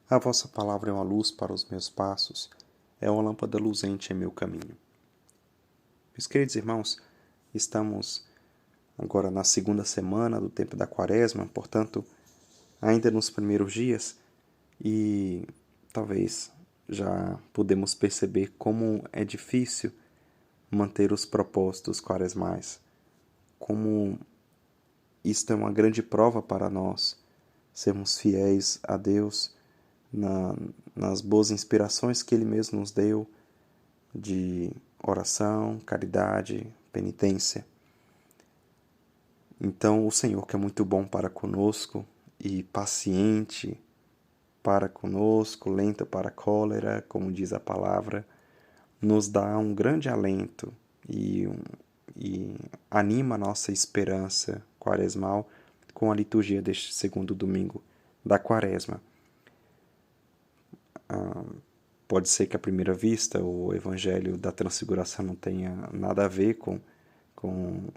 A vossa palavra é uma luz para os meus passos, é uma lâmpada luzente em meu caminho. Meus queridos irmãos, estamos agora na segunda semana do tempo da Quaresma, portanto, ainda nos primeiros dias, e talvez já podemos perceber como é difícil manter os propósitos quaresmais, como isto é uma grande prova para nós, sermos fiéis a Deus nas boas inspirações que Ele mesmo nos deu de oração, caridade, penitência. Então, o Senhor, que é muito bom para conosco e paciente para conosco, lento para a cólera, como diz a palavra, nos dá um grande alento e anima a nossa esperança quaresmal com a liturgia deste segundo domingo da Quaresma. Pode ser que à primeira vista o Evangelho da Transfiguração não tenha nada a ver com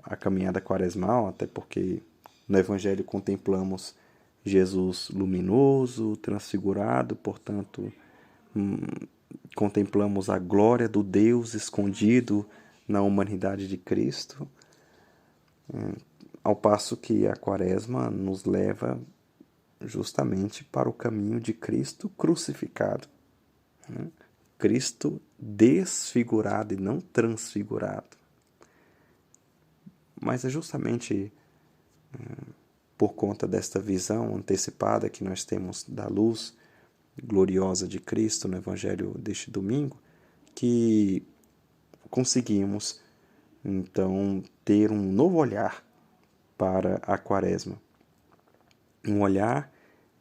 a caminhada quaresmal, até porque no Evangelho contemplamos Jesus luminoso, transfigurado, portanto, contemplamos a glória do Deus escondido na humanidade de Cristo, ao passo que a Quaresma nos leva justamente para o caminho de Cristo crucificado. Cristo desfigurado e não transfigurado. Mas é justamente por conta desta visão antecipada que nós temos da luz gloriosa de Cristo no Evangelho deste domingo, que conseguimos, então, ter um novo olhar para a Quaresma. Um olhar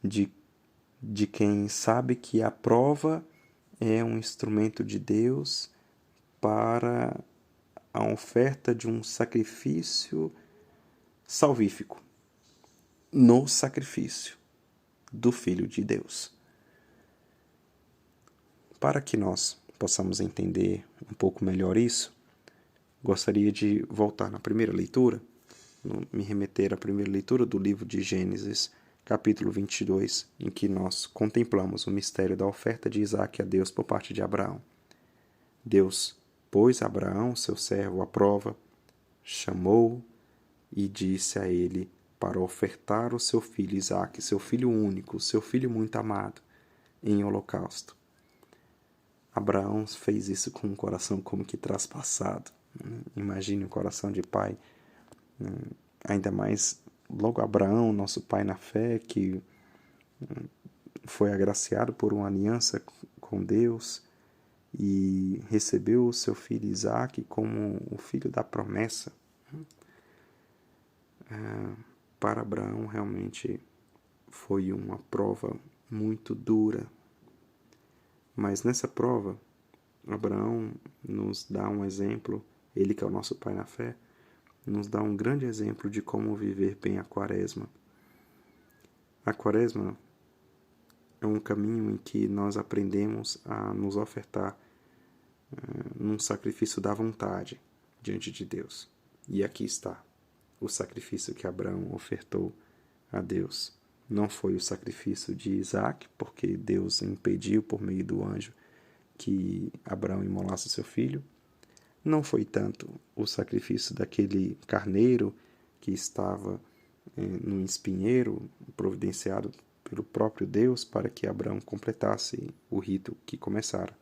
de quem sabe que a prova é um instrumento de Deus para a oferta de um sacrifício salvífico, no sacrifício do Filho de Deus. Para que nós possamos entender um pouco melhor isso, gostaria de voltar na primeira leitura, me remeter à primeira leitura do livro de Gênesis, capítulo 22, em que nós contemplamos o mistério da oferta de Isaque a Deus por parte de Abraão. Deus pôs Abraão, seu servo, à prova, chamou e disse a ele para ofertar o seu filho Isaque, seu filho único, seu filho muito amado, em holocausto. Abraão fez isso com um coração como que traspassado. Imagine o coração de pai, ainda mais logo Abraão, nosso pai na fé, que foi agraciado por uma aliança com Deus e recebeu o seu filho Isaque como o filho da promessa. Para Abraão realmente foi uma prova muito dura. Mas nessa prova, Abraão nos dá um exemplo, ele que é o nosso pai na fé, nos dá um grande exemplo de como viver bem a Quaresma. A Quaresma é um caminho em que nós aprendemos a nos ofertar num sacrifício da vontade diante de Deus. E aqui está o sacrifício que Abraão ofertou a Deus. Não foi o sacrifício de Isaque, porque Deus impediu por meio do anjo que Abraão imolasse seu filho. Não foi tanto o sacrifício daquele carneiro que estava no espinheiro, providenciado pelo próprio Deus para que Abraão completasse o rito que começara.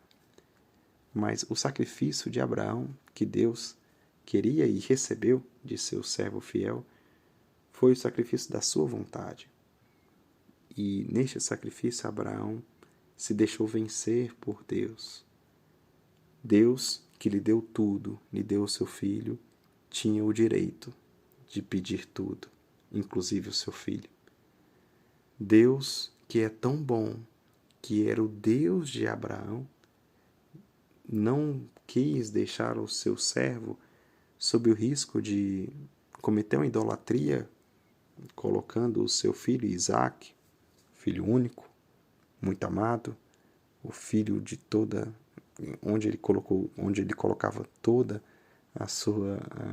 Mas o sacrifício de Abraão, que Deus queria e recebeu de seu servo fiel, foi o sacrifício da sua vontade. E neste sacrifício Abraão se deixou vencer por Deus. Deus, que lhe deu tudo, lhe deu o seu filho, tinha o direito de pedir tudo, inclusive o seu filho. Deus, que é tão bom, que era o Deus de Abraão, não quis deixar o seu servo sob o risco de cometer uma idolatria, colocando o seu filho Isaque, filho único, muito amado, o filho de toda, onde ele colocava toda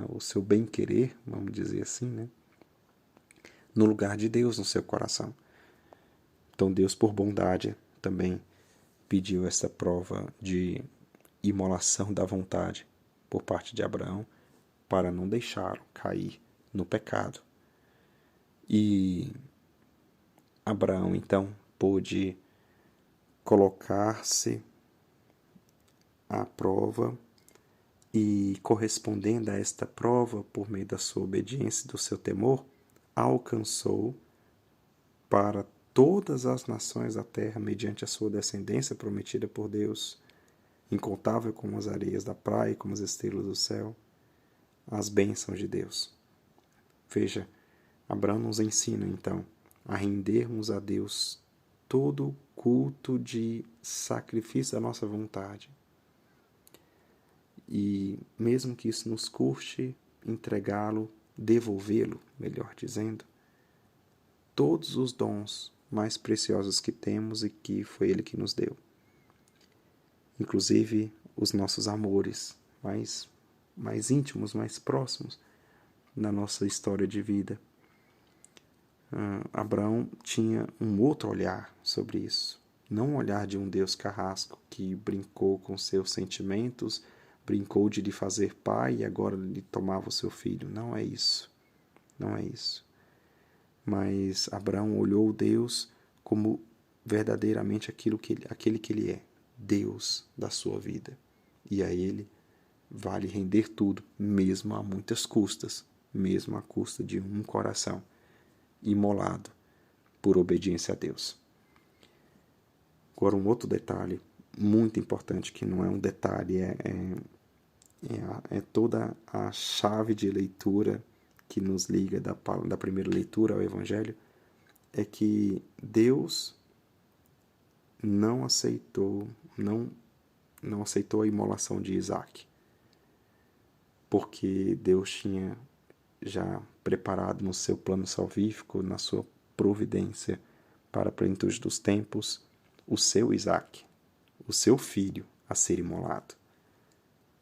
o seu bem-querer, vamos dizer assim, né? No lugar de Deus no seu coração. Então Deus, por bondade, também pediu essa prova de imolação da vontade por parte de Abraão para não deixá-lo cair no pecado. E Abraão, então, pôde colocar-se à prova e, correspondendo a esta prova, por meio da sua obediência e do seu temor, alcançou para todas as nações da terra, mediante a sua descendência prometida por Deus, incontável como as areias da praia e como as estrelas do céu, as bênçãos de Deus. Veja, Abraão nos ensina, então, a rendermos a Deus todo o culto de sacrifício da nossa vontade. E mesmo que isso nos custe entregá-lo, devolvê-lo, melhor dizendo, todos os dons mais preciosos que temos e que foi Ele que nos deu. Inclusive os nossos amores mais íntimos, mais próximos na nossa história de vida. Abraão tinha um outro olhar sobre isso. Não um olhar de um Deus carrasco que brincou com seus sentimentos, brincou de lhe fazer pai e agora lhe tomava o seu filho. Não é isso. Não é isso. Mas Abraão olhou Deus como verdadeiramente aquele que Ele é, Deus da sua vida. E a Ele vale render tudo, mesmo a muitas custas, mesmo à custa de um coração imolado por obediência a Deus. Agora, um outro detalhe muito importante, que não é um detalhe, é toda a chave de leitura que nos liga da primeira leitura ao Evangelho, é que Deus não aceitou a imolação de Isaac, porque Deus tinha já preparado no seu plano salvífico, na sua providência para a plenitude dos tempos, o seu Isaac, o seu filho a ser imolado,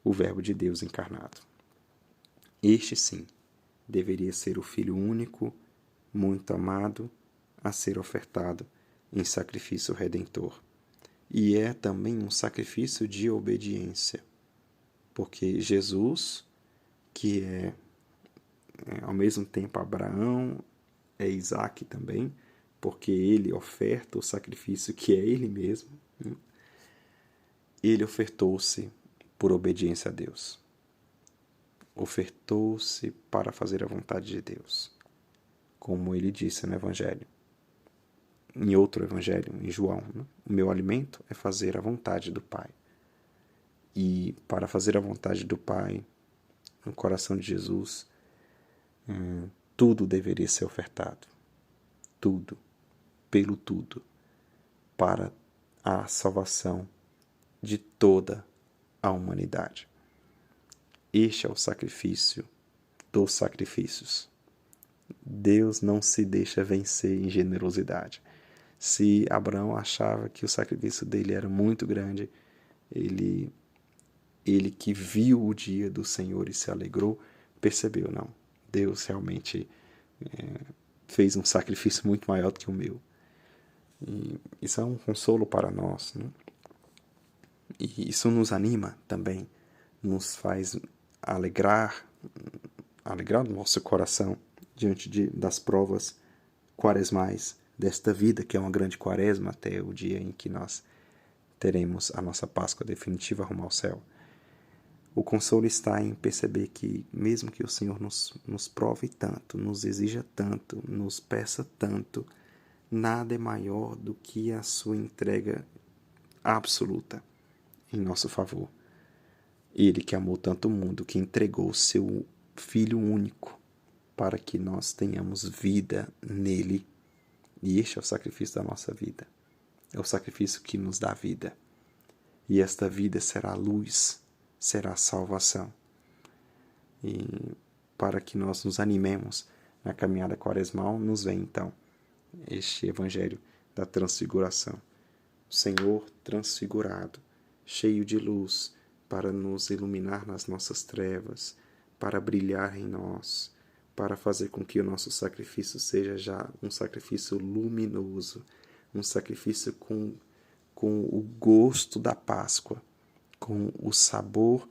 o Verbo de Deus encarnado. Este sim deveria ser o Filho único, muito amado, a ser ofertado em sacrifício redentor. E é também um sacrifício de obediência, porque Jesus, que é ao mesmo tempo Abraão, é Isaac também, porque ele oferta o sacrifício que é ele mesmo, ele ofertou-se por obediência a Deus. Ofertou-se para fazer a vontade de Deus, como ele disse no Evangelho. Em outro Evangelho, em João, o meu alimento é fazer a vontade do Pai. E para fazer a vontade do Pai, no coração de Jesus, tudo deveria ser ofertado. Tudo, pelo tudo, para a salvação de toda a humanidade. Este é o sacrifício dos sacrifícios. Deus não se deixa vencer em generosidade. Se Abraão achava que o sacrifício dele era muito grande, ele que viu o dia do Senhor e se alegrou, percebeu, não, Deus realmente fez um sacrifício muito maior do que o meu. E isso é um consolo para nós, né? E isso nos anima também, nos faz alegrar o nosso coração diante das provas quaresmais desta vida, que é uma grande quaresma até o dia em que nós teremos a nossa Páscoa definitiva rumo ao céu. O consolo está em perceber que, mesmo que o Senhor nos prove tanto, nos exija tanto, nos peça tanto, nada é maior do que a sua entrega absoluta em nosso favor. Ele que amou tanto o mundo, que entregou o seu Filho único para que nós tenhamos vida nele. E este é o sacrifício da nossa vida. É o sacrifício que nos dá vida. E esta vida será a luz, será a salvação. E para que nós nos animemos na caminhada quaresmal, nos vem então este Evangelho da Transfiguração. O Senhor transfigurado, cheio de luz, para nos iluminar nas nossas trevas, para brilhar em nós, para fazer com que o nosso sacrifício seja já um sacrifício luminoso, um sacrifício com com o gosto da Páscoa, com o sabor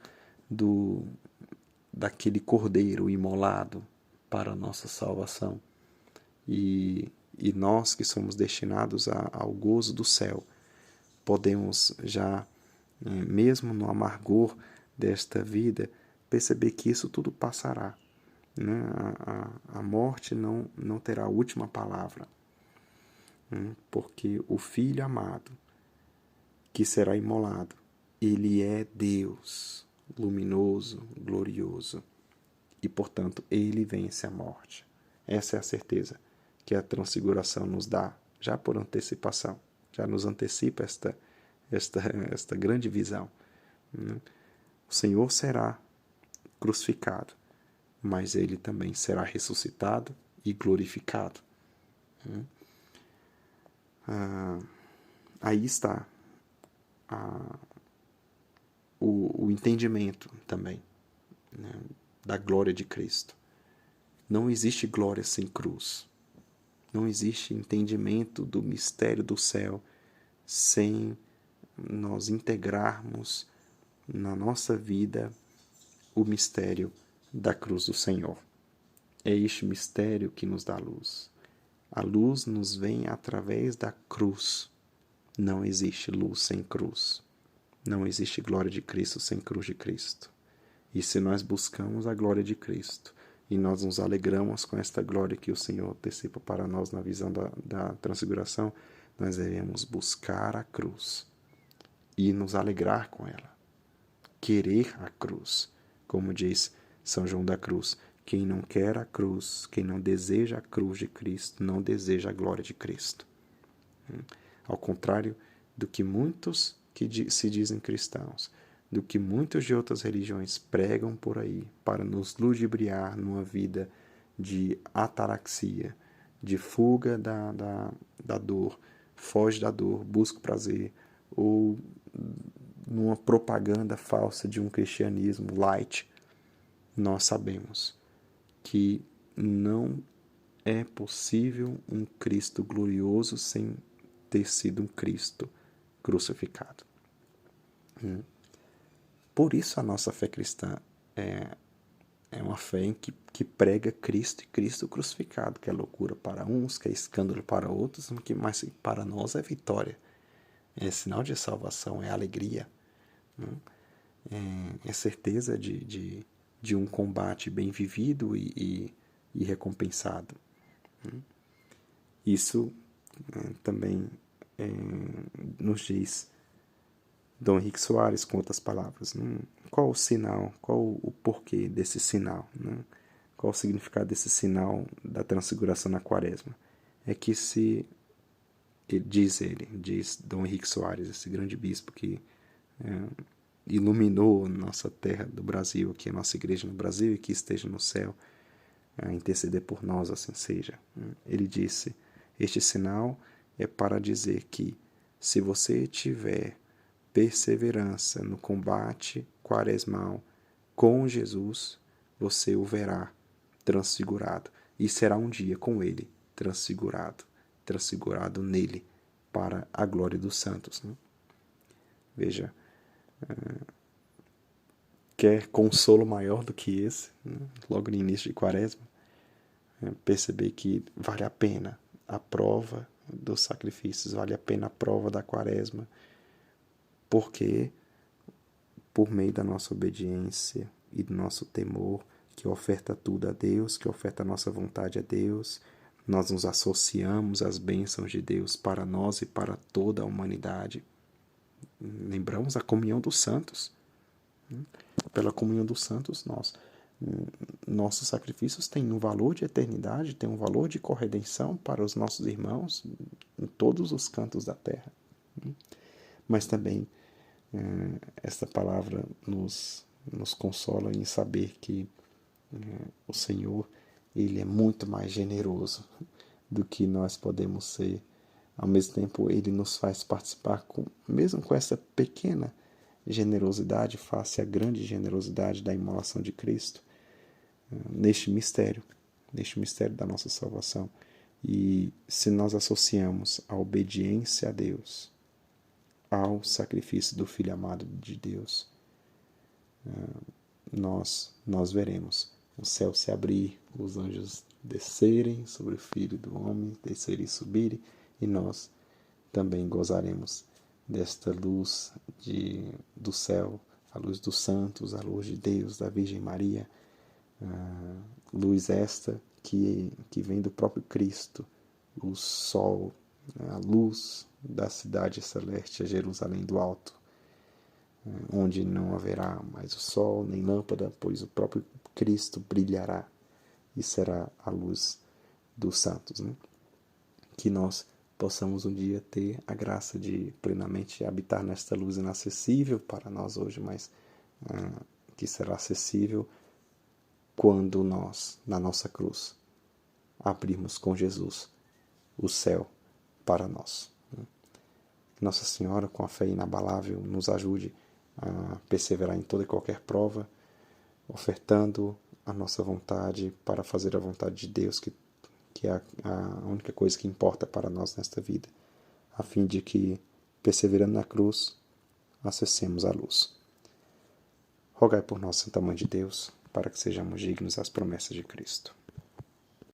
daquele cordeiro imolado para a nossa salvação. E nós que somos destinados ao gozo do céu, podemos já, mesmo no amargor desta vida, perceber que isso tudo passará. Né? A morte não terá a última palavra, porque o Filho amado, que será imolado, ele é Deus, luminoso, glorioso, e, portanto, ele vence a morte. Essa é a certeza que a transfiguração nos dá, já por antecipação, já nos antecipa esta grande visão. O Senhor será crucificado, mas ele também será ressuscitado e glorificado. Aí está o entendimento também, né, da glória de Cristo. Não existe glória sem cruz. Não existe entendimento do mistério do céu sem nós integrarmos na nossa vida o mistério da cruz do Senhor. É este mistério que nos dá luz. A luz nos vem através da cruz. Não existe luz sem cruz. Não existe glória de Cristo sem cruz de Cristo. E se nós buscamos a glória de Cristo, e nós nos alegramos com esta glória que o Senhor antecipa para nós na visão da transfiguração, nós devemos buscar a cruz e nos alegrar com ela. Querer a cruz. Como diz São João da Cruz, quem não quer a cruz, quem não deseja a cruz de Cristo, não deseja a glória de Cristo. Ao contrário do que muitos que se dizem cristãos, do que muitos de outras religiões pregam por aí para nos ludibriar numa vida de ataraxia, de fuga da dor, foge da dor, busca o prazer, ou numa propaganda falsa de um cristianismo light. Nós sabemos que não é possível um Cristo glorioso sem ter sido um Cristo crucificado. Por isso a nossa fé cristã é uma fé em que prega Cristo e Cristo crucificado, que é loucura para uns, que é escândalo para outros, mas para nós é vitória. É sinal de salvação, é alegria. É certeza de um combate bem vivido e recompensado. Isso também nos diz Dom Henrique Soares, com outras palavras. Qual o sinal, qual o porquê desse sinal? Qual o significado desse sinal da transfiguração na quaresma? É que diz Dom Henrique Soares, esse grande bispo que iluminou nossa terra do Brasil, aqui a nossa igreja no Brasil e que esteja no céu, a interceder por nós, assim seja. Ele disse, este sinal é para dizer que se você tiver perseverança no combate quaresmal com Jesus, você o verá transfigurado e será um dia com ele transfigurado nele para a glória dos santos. Veja, quer consolo maior do que esse, logo no início de quaresma, perceber que vale a pena a prova dos sacrifícios, vale a pena a prova da quaresma, porque por meio da nossa obediência e do nosso temor, que oferta tudo a Deus, que oferta a nossa vontade a Deus, nós nos associamos às bênçãos de Deus para nós e para toda a humanidade. Lembramos a comunhão dos santos. Pela comunhão dos santos, nossos sacrifícios têm um valor de eternidade, têm um valor de corredenção para os nossos irmãos em todos os cantos da terra. Mas também esta palavra nos consola em saber que o Senhor, Ele é muito mais generoso do que nós podemos ser. Ao mesmo tempo, Ele nos faz participar, mesmo com essa pequena generosidade, face à grande generosidade da imolação de Cristo, neste mistério da nossa salvação. E se nós associamos a obediência a Deus ao sacrifício do Filho amado de Deus, nós veremos o céu se abrir, os anjos descerem sobre o Filho do Homem, descerem e subirem, e nós também gozaremos desta luz do céu, a luz dos santos, a luz de Deus, da Virgem Maria, luz esta que vem do próprio Cristo, o sol, a luz da cidade celeste, a Jerusalém do Alto, onde não haverá mais o sol nem lâmpada, pois o próprio Cristo brilhará e será a luz dos santos. Né? Que nós possamos um dia ter a graça de plenamente habitar nesta luz inacessível para nós hoje, mas que será acessível quando nós, na nossa cruz, abrirmos com Jesus o céu para nós. Nossa Senhora, com a fé inabalável, nos ajude a perseverar em toda e qualquer prova, ofertando a nossa vontade para fazer a vontade de Deus, que é a única coisa que importa para nós nesta vida, a fim de que, perseverando na cruz, acessemos a luz. Rogai por nós, Santa Mãe de Deus, para que sejamos dignos às promessas de Cristo.